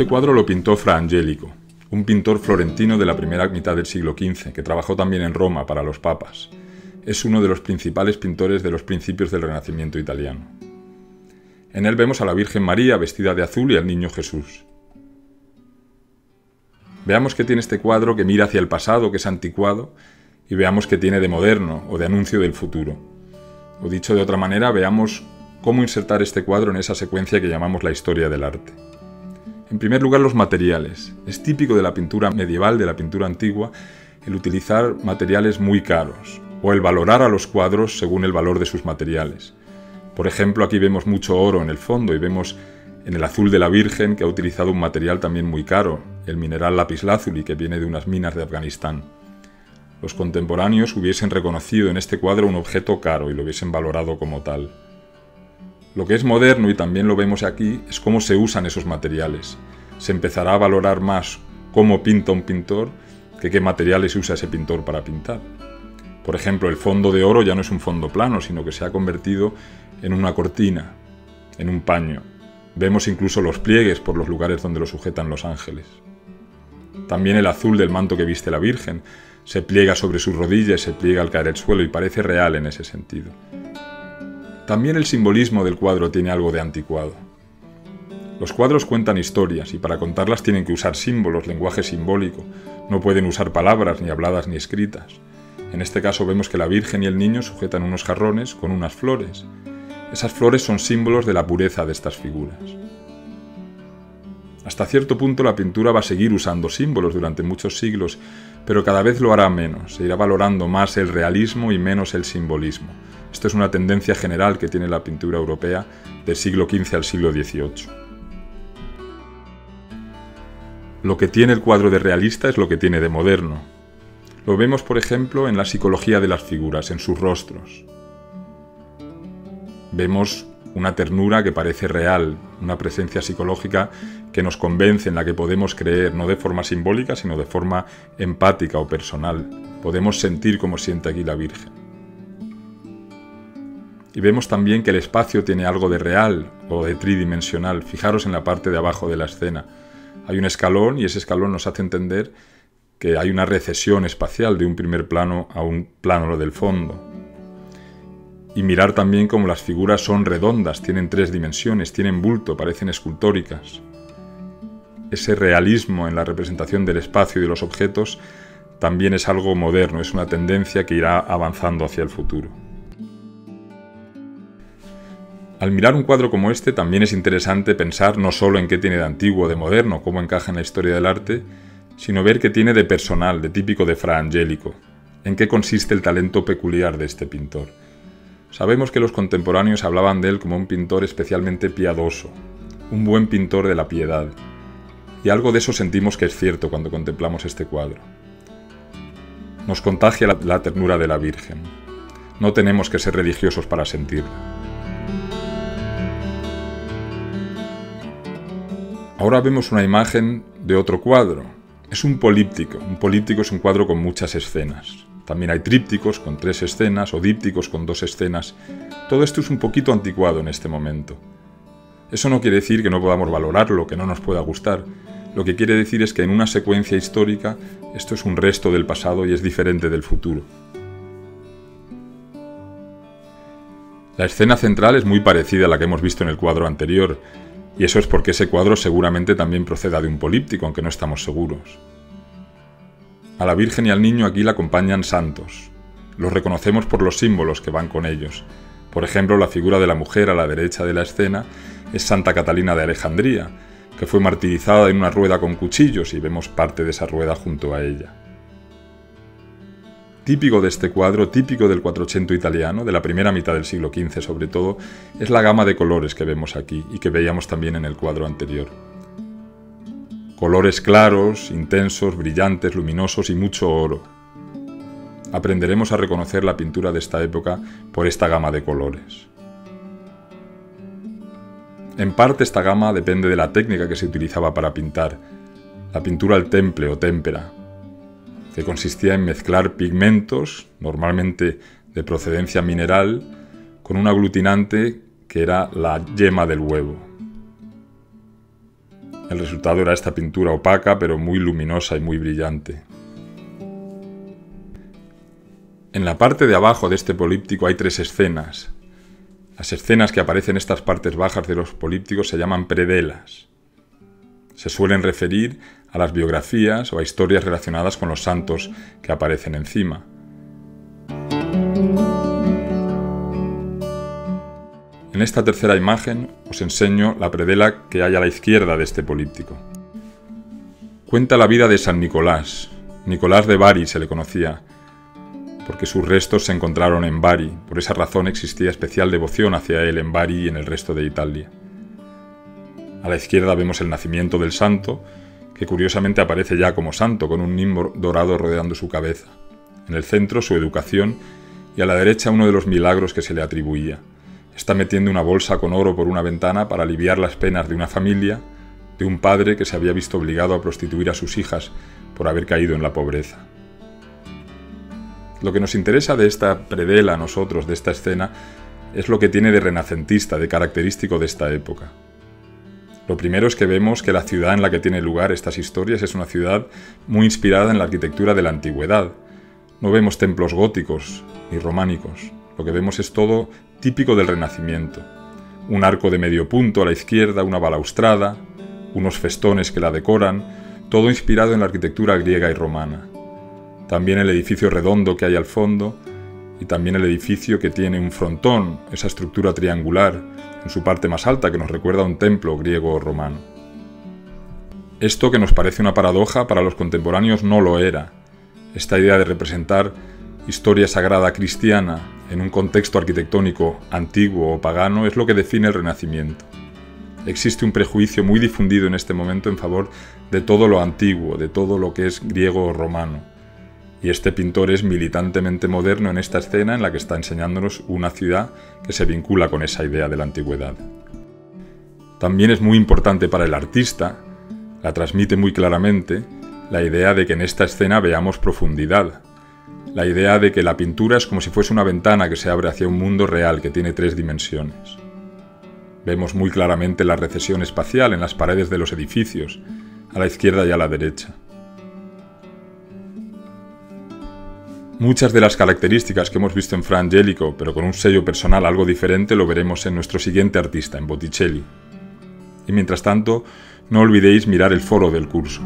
Este cuadro lo pintó Fra Angelico, un pintor florentino de la primera mitad del siglo XV, que trabajó también en Roma para los papas. Es uno de los principales pintores de los principios del Renacimiento italiano. En él vemos a la Virgen María vestida de azul y al Niño Jesús. Veamos qué tiene este cuadro que mira hacia el pasado, que es anticuado, y veamos qué tiene de moderno o de anuncio del futuro. O dicho de otra manera, veamos cómo insertar este cuadro en esa secuencia que llamamos la historia del arte. En primer lugar, los materiales. Es típico de la pintura medieval, de la pintura antigua, el utilizar materiales muy caros, o el valorar a los cuadros según el valor de sus materiales. Por ejemplo, aquí vemos mucho oro en el fondo y vemos en el azul de la Virgen que ha utilizado un material también muy caro, el mineral lapislázuli, que viene de unas minas de Afganistán. Los contemporáneos hubiesen reconocido en este cuadro un objeto caro y lo hubiesen valorado como tal. Lo que es moderno, y también lo vemos aquí, es cómo se usan esos materiales. Se empezará a valorar más cómo pinta un pintor que qué materiales usa ese pintor para pintar. Por ejemplo, el fondo de oro ya no es un fondo plano, sino que se ha convertido en una cortina, en un paño. Vemos incluso los pliegues por los lugares donde lo sujetan los ángeles. También el azul del manto que viste la Virgen se pliega sobre sus rodillas, se pliega al caer al suelo y parece real en ese sentido. También el simbolismo del cuadro tiene algo de anticuado. Los cuadros cuentan historias y para contarlas tienen que usar símbolos, lenguaje simbólico. No pueden usar palabras ni habladas ni escritas. En este caso vemos que la Virgen y el Niño sujetan unos jarrones con unas flores. Esas flores son símbolos de la pureza de estas figuras. Hasta cierto punto la pintura va a seguir usando símbolos durante muchos siglos, pero cada vez lo hará menos. Se irá valorando más el realismo y menos el simbolismo. Esto es una tendencia general que tiene la pintura europea del siglo XV al siglo XVIII. Lo que tiene el cuadro de realista es lo que tiene de moderno. Lo vemos, por ejemplo, en la psicología de las figuras, en sus rostros. Vemos una ternura que parece real, una presencia psicológica que nos convence, en la que podemos creer, no de forma simbólica, sino de forma empática o personal. Podemos sentir como siente aquí la Virgen. Y vemos también que el espacio tiene algo de real o de tridimensional. Fijaros en la parte de abajo de la escena. Hay un escalón y ese escalón nos hace entender que hay una recesión espacial de un primer plano a un plano del fondo. Y mirar también cómo las figuras son redondas, tienen 3 dimensiones, tienen bulto, parecen escultóricas. Ese realismo en la representación del espacio y de los objetos también es algo moderno, es una tendencia que irá avanzando hacia el futuro. Al mirar un cuadro como este también es interesante pensar no solo en qué tiene de antiguo o de moderno, cómo encaja en la historia del arte, sino ver qué tiene de personal, de típico de Fra Angelico, en qué consiste el talento peculiar de este pintor. Sabemos que los contemporáneos hablaban de él como un pintor especialmente piadoso, un buen pintor de la piedad, y algo de eso sentimos que es cierto cuando contemplamos este cuadro. Nos contagia la ternura de la Virgen. No tenemos que ser religiosos para sentirla. Ahora vemos una imagen de otro cuadro. Es un políptico. Un políptico es un cuadro con muchas escenas. También hay trípticos con 3 escenas o dípticos con 2 escenas. Todo esto es un poquito anticuado en este momento. Eso no quiere decir que no podamos valorarlo, que no nos pueda gustar. Lo que quiere decir es que en una secuencia histórica esto es un resto del pasado y es diferente del futuro. La escena central es muy parecida a la que hemos visto en el cuadro anterior, y eso es porque ese cuadro seguramente también proceda de un políptico, aunque no estamos seguros. A la Virgen y al Niño aquí la acompañan santos. Los reconocemos por los símbolos que van con ellos. Por ejemplo, la figura de la mujer a la derecha de la escena es Santa Catalina de Alejandría, que fue martirizada en una rueda con cuchillos y vemos parte de esa rueda junto a ella. Típico de este cuadro, típico del Quattrocento italiano, de la primera mitad del siglo XV sobre todo, es la gama de colores que vemos aquí y que veíamos también en el cuadro anterior. Colores claros, intensos, brillantes, luminosos y mucho oro. Aprenderemos a reconocer la pintura de esta época por esta gama de colores. En parte esta gama depende de la técnica que se utilizaba para pintar, la pintura al temple o témpera, que consistía en mezclar pigmentos, normalmente de procedencia mineral, con un aglutinante que era la yema del huevo. El resultado era esta pintura opaca, pero muy luminosa y muy brillante. En la parte de abajo de este políptico hay 3 escenas. Las escenas que aparecen en estas partes bajas de los polípticos se llaman predelas. Se suelen referir a las biografías o a historias relacionadas con los santos que aparecen encima. En esta tercera imagen os enseño la predela que hay a la izquierda de este políptico. Cuenta la vida de San Nicolás. Nicolás de Bari se le conocía, porque sus restos se encontraron en Bari. Por esa razón existía especial devoción hacia él en Bari y en el resto de Italia. A la izquierda vemos el nacimiento del santo, que curiosamente aparece ya como santo, con un nimbo dorado rodeando su cabeza. En el centro su educación y a la derecha uno de los milagros que se le atribuía. Está metiendo una bolsa con oro por una ventana para aliviar las penas de una familia, de un padre que se había visto obligado a prostituir a sus hijas por haber caído en la pobreza. Lo que nos interesa de esta predela a nosotros, de esta escena, es lo que tiene de renacentista, de característico de esta época. Lo primero es que vemos que la ciudad en la que tiene lugar estas historias es una ciudad muy inspirada en la arquitectura de la antigüedad. No vemos templos góticos ni románicos. Lo que vemos es todo típico del Renacimiento. Un arco de medio punto a la izquierda, una balaustrada, unos festones que la decoran, todo inspirado en la arquitectura griega y romana. También el edificio redondo que hay al fondo y también el edificio que tiene un frontón, esa estructura triangular en su parte más alta que nos recuerda a un templo griego o romano. Esto que nos parece una paradoja para los contemporáneos no lo era. Esta idea de representar historia sagrada cristiana en un contexto arquitectónico antiguo o pagano es lo que define el Renacimiento. Existe un prejuicio muy difundido en este momento en favor de todo lo antiguo, de todo lo que es griego o romano. Y este pintor es militantemente moderno en esta escena en la que está enseñándonos una ciudad que se vincula con esa idea de la antigüedad. También es muy importante para el artista, la transmite muy claramente, la idea de que en esta escena veamos profundidad. La idea de que la pintura es como si fuese una ventana que se abre hacia un mundo real que tiene 3 dimensiones. Vemos muy claramente la recesión espacial en las paredes de los edificios, a la izquierda y a la derecha. Muchas de las características que hemos visto en Fra Angelico, pero con un sello personal algo diferente, lo veremos en nuestro siguiente artista, en Botticelli. Y mientras tanto, no olvidéis mirar el foro del curso.